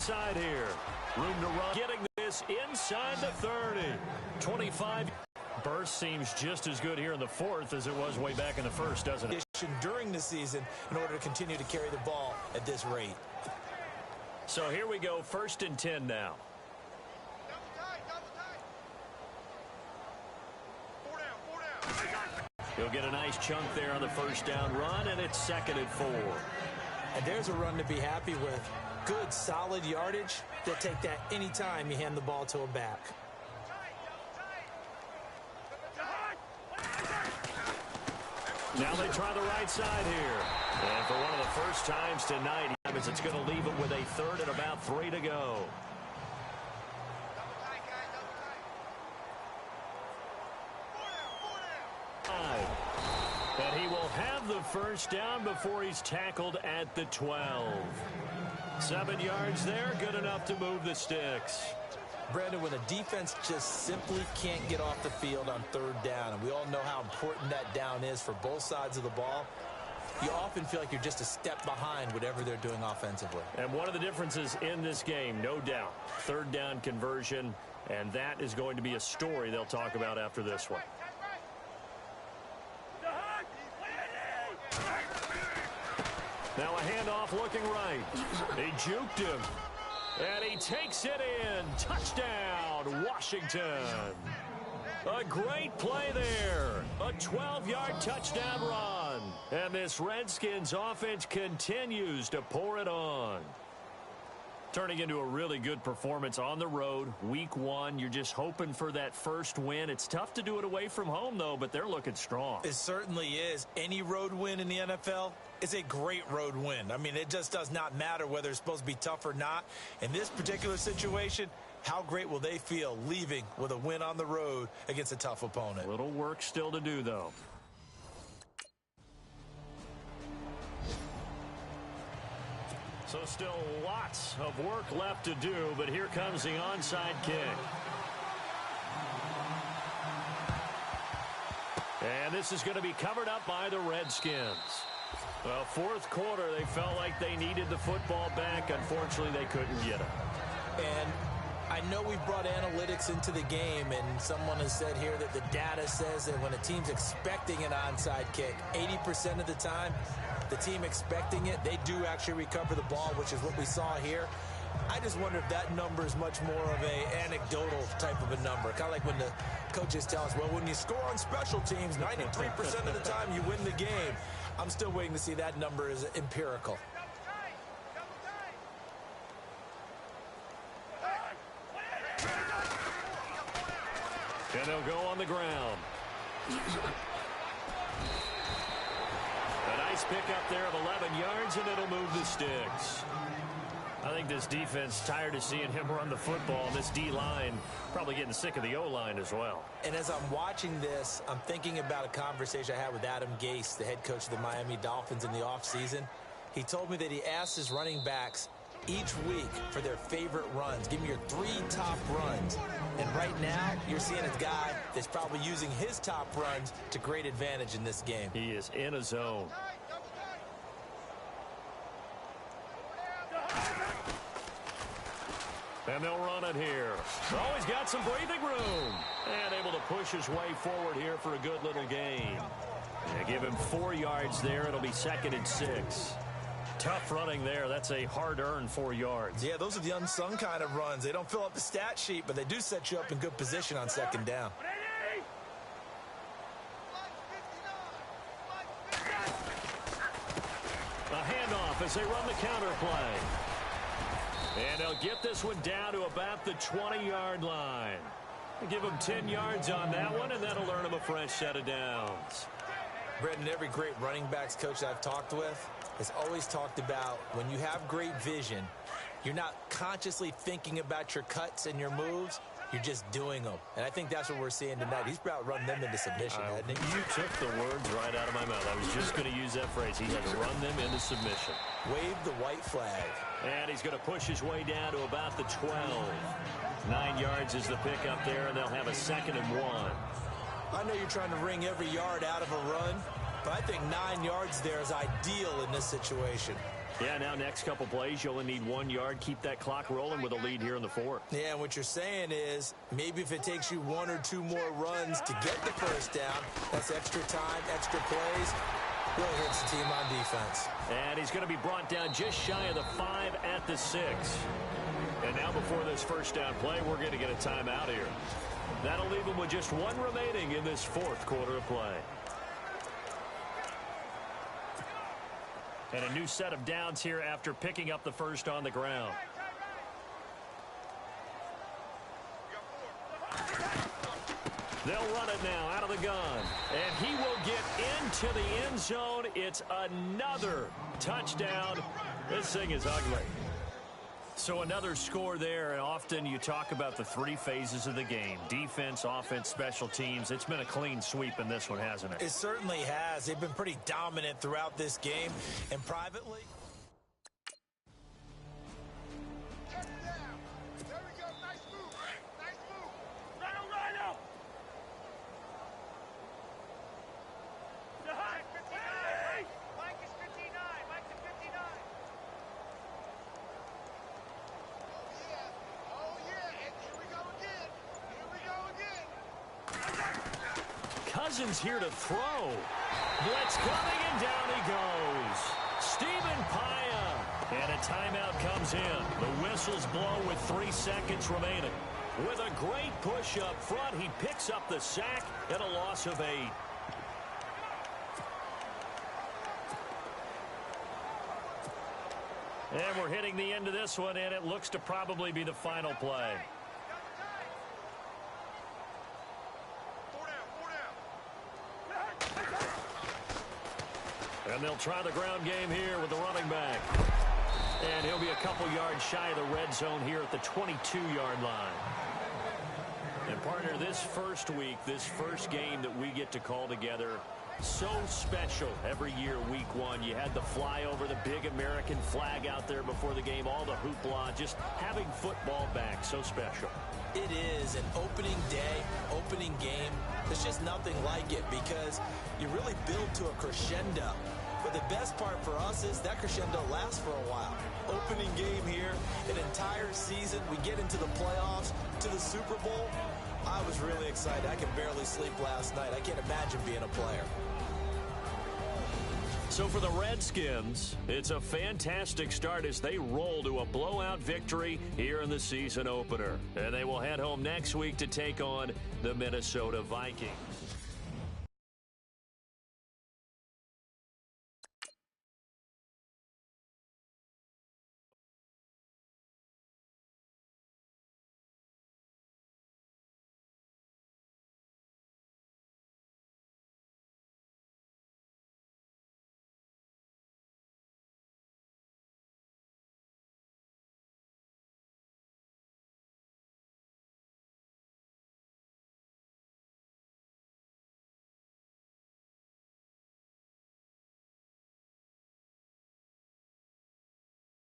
side here. Room to run. Getting this inside the 30. 25. Burst seems just as good here in the fourth as it was way back in the first, doesn't it? During the season in order to continue to carry the ball at this rate. So here we go, 1st and 10 now. He'll get a nice chunk there on the first down run, and it's 2nd and 4. And there's a run to be happy with. Good, solid yardage. They'll take that anytime you hand the ball to a back. Now they try the right side here. And for one of the first times tonight, it's going to leave it with a 3rd and about 3 to go. And he will have the first down before he's tackled at the 12. 7 yards there, good enough to move the sticks. Brandon, when a defense just simply can't get off the field on 3rd down, and we all know how important that down is for both sides of the ball, you often feel like you're just a step behind whatever they're doing offensively. And one of the differences in this game, no doubt, 3rd down conversion, and that is going to be a story they'll talk about after this one. Now a handoff looking right. He juked him. And he takes it in. Touchdown, Washington. A great play there. A 12-yard touchdown run. And this Redskins offense continues to pour it on. Turning into a really good performance on the road. Week 1, you're just hoping for that first win. It's tough to do it away from home, though, but they're looking strong. It certainly is. Any road win in the NFL is a great road win. I mean, it just does not matter whether it's supposed to be tough or not. In this particular situation, how great will they feel leaving with a win on the road against a tough opponent? Little work still to do, though. So still lots of work left to do, but here comes the onside kick. And this is going to be covered up by the Redskins. Well, 4th quarter, they felt like they needed the football back. Unfortunately, they couldn't get it. And I know we've brought analytics into the game, and someone has said here that the data says that when a team's expecting an onside kick, 80% of the time, the team expecting it, they do actually recover the ball, which is what we saw here. I just wonder if that number is much more of a anecdotal type of a number. Kind of like when the coaches tell us, well, when you score on special teams, 93% of the time you win the game. I'm still waiting to see that number is empirical. And they'll go on the ground. A nice pickup there of 11 yards, and it'll move the sticks. I think this defense tired of seeing him run the football. This D-line probably getting sick of the O-line as well. And as I'm watching this, I'm thinking about a conversation I had with Adam Gase, the head coach of the Miami Dolphins in the offseason. He told me that he asked his running backs each week for their favorite runs. Give me your 3 top runs. And right now, you're seeing a guy that's probably using his top runs to great advantage in this game. He is in a zone. And they'll run it here. Oh, he's got some breathing room. And able to push his way forward here for a good little gain. They give him 4 yards there. It'll be 2nd and 6. Tough running there. That's a hard-earned 4 yards. Yeah, those are the unsung kind of runs. They don't fill up the stat sheet, but they do set you up in good position on 2nd down. A handoff as they run the counter play. And they'll get this one down to about the 20-yard line. They give them 10 yards on that one, and that'll earn them a fresh set of downs. Brendan, every great running backs coach I've talked with has always talked about when you have great vision, you're not consciously thinking about your cuts and your moves. You're just doing them. And I think that's what we're seeing tonight. He's about running them into submission, hasn't he? You took the words right out of my mouth. I was just going to use that phrase. He has run them into submission. Wave the white flag. And he's going to push his way down to about the 12. 9 yards is the pickup there, and they'll have a 2nd and 1. I know you're trying to wring every yard out of a run, but I think 9 yards there is ideal in this situation. Yeah, now next couple plays, you only need 1 yard. Keep that clock rolling with a lead here in the fourth. Yeah, and what you're saying is maybe if it takes you 1 or 2 more runs to get the first down, that's extra time, extra plays, really hurts the team on defense. And he's going to be brought down just shy of the 5 at the 6. And now before this first down play, we're going to get a timeout here. That'll leave him with just 1 remaining in this fourth quarter of play. And a new set of downs here after picking up the first on the ground. They'll run it now out of the gun. And he will get into the end zone. It's another touchdown. This thing is ugly. So another score there, and often you talk about the 3 phases of the game. Defense, offense, special teams. It's been a clean sweep in this one, hasn't it? It certainly has. They've been pretty dominant throughout this game. And privately... Cousins here to throw. Blitz coming, and down he goes. Stephen Paya. And a timeout comes in. The whistles blow with 3 seconds remaining. With a great push up front, he picks up the sack and a loss of 8. And we're hitting the end of this one, and it looks to probably be the final play. And they'll try the ground game here with the running back. And he'll be a couple yards shy of the red zone here at the 22-yard line. And, partner, this first week, this first game that we get to call together, so special every year, week 1. You had the flyover, the big American flag out there before the game, all the hoopla, just having football back, so special. It is an opening day, opening game. There's just nothing like it because you really build to a crescendo. But the best part for us is that crescendo lasts for a while. Opening game here, an entire season. We get into the playoffs, to the Super Bowl. I was really excited. I could barely sleep last night. I can't imagine being a player. So for the Redskins, it's a fantastic start as they roll to a blowout victory here in the season opener. And they will head home next week to take on the Minnesota Vikings.